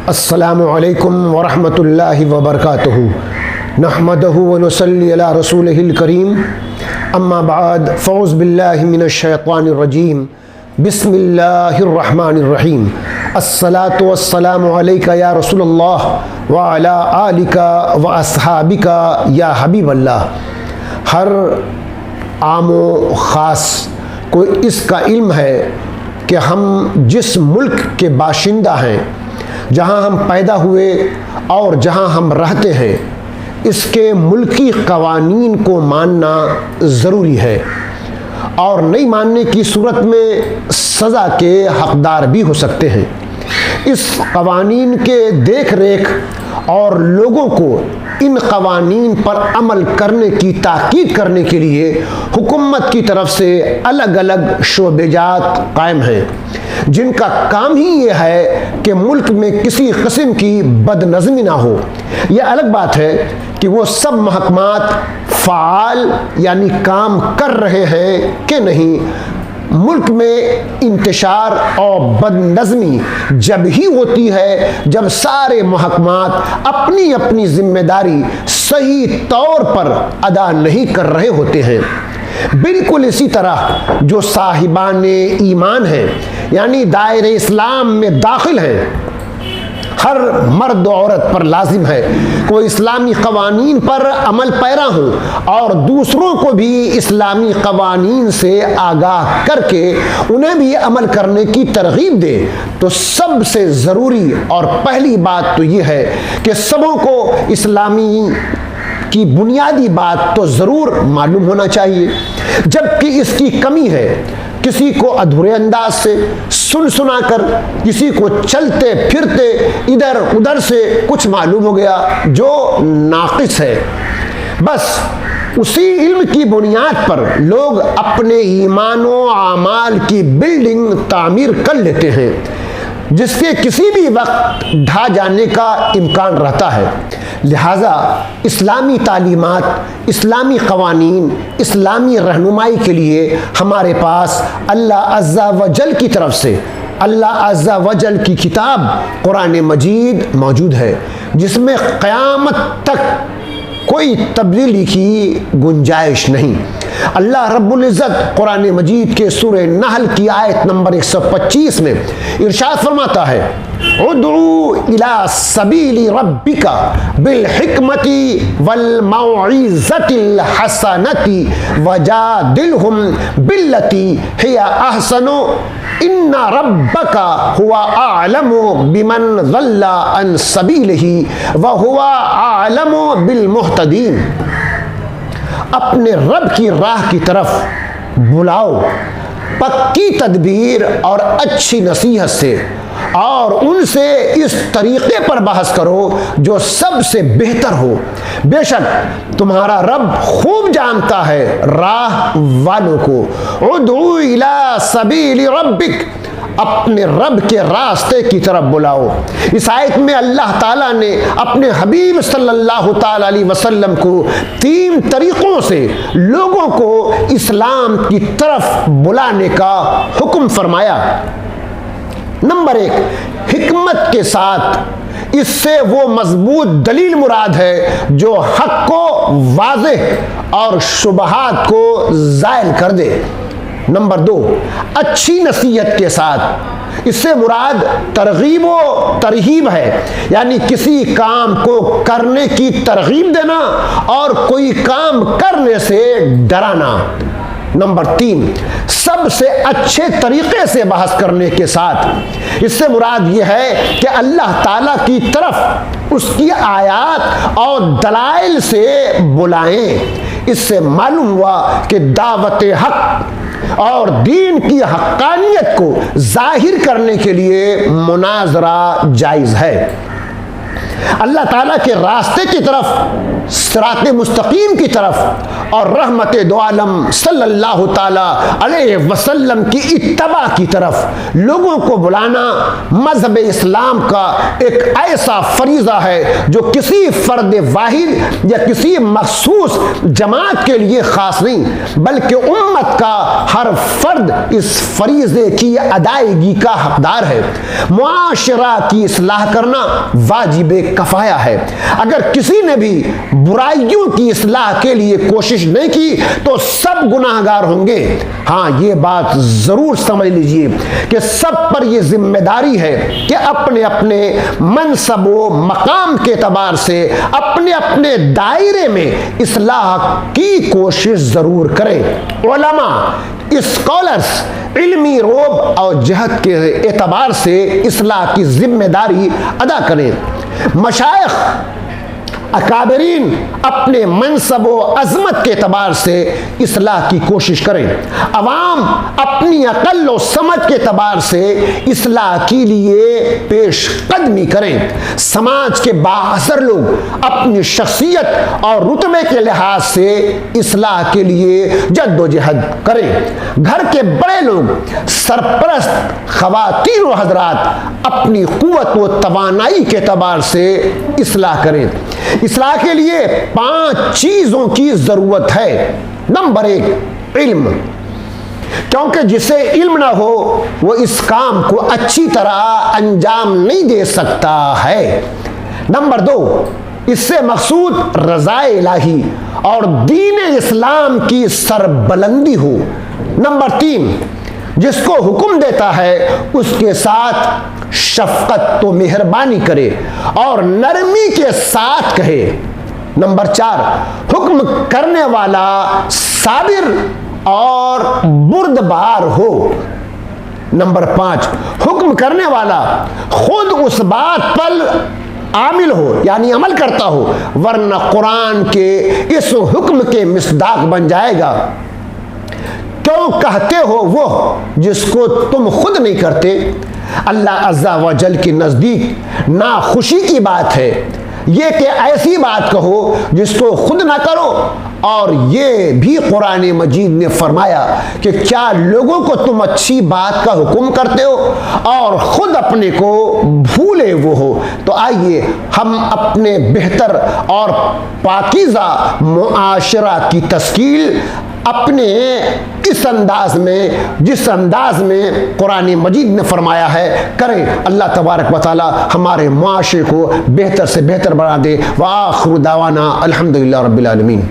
السلام علیکم ورحمۃ اللہ وبرکاتہ نحمدہ ونصلی علی رسولہ الکریم اما بعد فاعوذ باللہ من الشیطان الرجیم بسم اللہ الرحمن الرحیم الصلاۃ والسلام علیک یا رسول اللہ وعلی آلک واصحابک یا حبیب اللہ۔ ہر عام و خاص کو اس کا علم ہے کہ ہم جس ملک کے باشندہ ہیں، جہاں ہم پیدا ہوئے اور جہاں ہم رہتے ہیں، اس کے ملکی قوانین کو ماننا ضروری ہے، اور نہیں ماننے کی صورت میں سزا کے حقدار بھی ہو سکتے ہیں۔ اس قوانین کے دیکھ ریکھ اور لوگوں کو ان قوانین پر عمل کرنے کی تاکید کرنے کے لیے حکومت کی طرف سے الگ الگ شعبے جات قائم ہیں، جن کا کام ہی یہ ہے کہ ملک میں کسی قسم کی بد نظمی نہ ہو۔ یہ الگ بات ہے کہ وہ سب محکمات فعال یعنی کام کر رہے ہیں کہ نہیں۔ ملک میں انتشار اور بد نظمی جب ہی ہوتی ہے جب سارے محکمات اپنی اپنی ذمہ داری صحیح طور پر ادا نہیں کر رہے ہوتے ہیں۔ بالکل اسی طرح جو صاحبان ایمان ہیں یعنی دائرہ اسلام میں داخل ہیں، ہر مرد و عورت پر لازم ہے کہ وہ اسلامی قوانین پر عمل پیرا ہوں اور دوسروں کو بھی اسلامی قوانین سے آگاہ کر کے انہیں بھی عمل کرنے کی ترغیب دے۔ تو سب سے ضروری اور پہلی بات تو یہ ہے کہ سبوں کو اسلامی کی بنیادی بات تو ضرور معلوم ہونا چاہیے، جبکہ اس کی کمی ہے۔ کسی کو ادھورے انداز سے سن سنا کر، کسی کو چلتے پھرتے ادھر ادھر سے کچھ معلوم ہو گیا جو ناقص ہے۔ بس اسی علم کی بنیاد پر لوگ اپنے ایمان و اعمال کی بلڈنگ تعمیر کر لیتے ہیں، جس کے کسی بھی وقت ڈھا جانے کا امکان رہتا ہے۔ لہٰذا اسلامی تعلیمات، اسلامی قوانین، اسلامی رہنمائی کے لیے ہمارے پاس اللہ عز و جل کی طرف سے اللہ عز و جل کی کتاب قرآن مجید موجود ہے، جس میں قیامت تک کوئی تبدیلی کی گنجائش نہیں۔ اللہ رب العزت قرآن مجید کے سورہ نحل کی آیت نمبر 125 میں ارشاد فرماتا ہے: ادعو الی سبیل ربک بالحکمت والموعظۃ الحسنۃ وجادلہم باللتی ہی احسن ان ربک هو اعلم بمن ضل عن سبیلہ وهو اعلم بالمہتدین۔ اپنے رب کی راہ کی طرف بلاؤ پکی تدبیر اور اچھی نصیحت سے، اور ان سے اس طریقے پر بحث کرو جو سب سے بہتر ہو۔ بے شک تمہارا رب خوب جانتا ہے راہ والوں کو۔ ادعو الی سبیل ربک، اپنے رب کے راستے کی طرف بلاؤ۔ اس آیت میں اللہ تعالیٰ نے اپنے حبیب صلی اللہ تعالیٰ علیہ وسلم کو 3 طریقوں سے لوگوں کو اسلام کی طرف بلانے کا حکم فرمایا۔ نمبر 1، حکمت کے ساتھ۔ اس سے وہ مضبوط دلیل مراد ہے جو حق کو واضح اور شبہات کو زائل کر دے۔ نمبر 2، اچھی نصیحت کے ساتھ۔ اس سے مراد ترغیب و ترہیب ہے، یعنی کسی کام کو کرنے کی ترغیب دینا اور کوئی کام کرنے سے ڈرانا۔ نمبر 3، سب سے اچھے طریقے سے بحث کرنے کے ساتھ۔ اس سے مراد یہ ہے کہ اللہ تعالیٰ کی طرف اس کی آیات اور دلائل سے بلائیں۔ اس سے معلوم ہوا کہ دعوت حق اور دین کی حقانیت کو ظاہر کرنے کے لیے مناظرہ جائز ہے۔ اللہ تعالیٰ کے راستے کی طرف، صراط مستقیم کی طرف اور رحمت دو عالم صلی اللہ تعالیٰ علیہ وسلم کی اتباع کی طرف لوگوں کو بلانا مذہب اسلام کا ایک ایسا فریضہ ہے جو کسی فرد واحد یا کسی مخصوص جماعت کے لیے خاص نہیں، بلکہ امت کا ہر فرد اس فریضے کی ادائیگی کا حقدار ہے۔ معاشرہ کی اصلاح کرنا واجب کفایہ ہے۔ اگر کسی نے بھی برائیوں کی اصلاح کے لیے کوشش نہیں کی تو سب گناہ گار ہوں گے۔ ہاں، یہ بات ضرور سمجھ لیجئے کہ سب پر یہ ذمہ داری ہے کہ اپنے اپنے منصب و مقام کے اعتبار سے اپنے اپنے دائرے میں اصلاح کی کوشش ضرور کریں۔ علماء، اسکالرز علمی روب اور جہد کے اعتبار سے اصلاح کی ذمہ داری ادا کریں۔ مشائخ اکابرین اپنے منصب و عظمت کے اعتبار سے اصلاح کی کوشش کریں۔ عوام اپنی عقل و سمجھ کے اعتبار سے اصلاح کے لیے پیش قدمی کریں۔ سماج کے بااثر لوگ اپنی شخصیت اور رتبے کے لحاظ سے اصلاح کے لیے جد و جہد کریں۔ گھر کے بڑے لوگ، سرپرست خواتین و حضرات اپنی قوت و توانائی کے اعتبار سے اصلاح کریں۔ اصلاح کے لیے 5 چیزوں کی ضرورت ہے۔ نمبر 1، علم، کیونکہ جسے علم نہ ہو وہ اس کام کو اچھی طرح انجام نہیں دے سکتا ہے۔ نمبر 2، اس سے مقصود رضا الہی اور دین اسلام کی سربلندی ہو۔ نمبر 3، جس کو حکم دیتا ہے اس کے ساتھ شفقت و مہربانی کرے اور نرمی کے ساتھ کہے۔ نمبر 4، حکم کرنے والا صابر اور بردبار ہو۔ نمبر 5، حکم کرنے والا خود اس بات پر عامل ہو، یعنی عمل کرتا ہو، ورنہ قرآن کے اس حکم کے مصداق بن جائے گا۔ کیوں کہتے ہو وہ جس کو تم خود نہیں کرتے؟ اللہ عز و جل کے نزدیک ناخوشی کی بات ہے یہ کہ ایسی بات کہو جس کو خود نہ کرو۔ اور یہ بھی قرآن مجید نے فرمایا کہ کیا لوگوں کو تم اچھی بات کا حکم کرتے ہو اور خود اپنے کو بھولے وہ ہو؟ تو آئیے ہم اپنے بہتر اور پاکیزہ معاشرہ کی تشکیل اپنے اس انداز میں، جس انداز میں قرآن مجید نے فرمایا ہے، کریں۔ اللہ تبارک و تعالی ہمارے معاشرے کو بہتر سے بہتر بنا دے۔ وآخر دعوانا الحمدللہ رب العالمین۔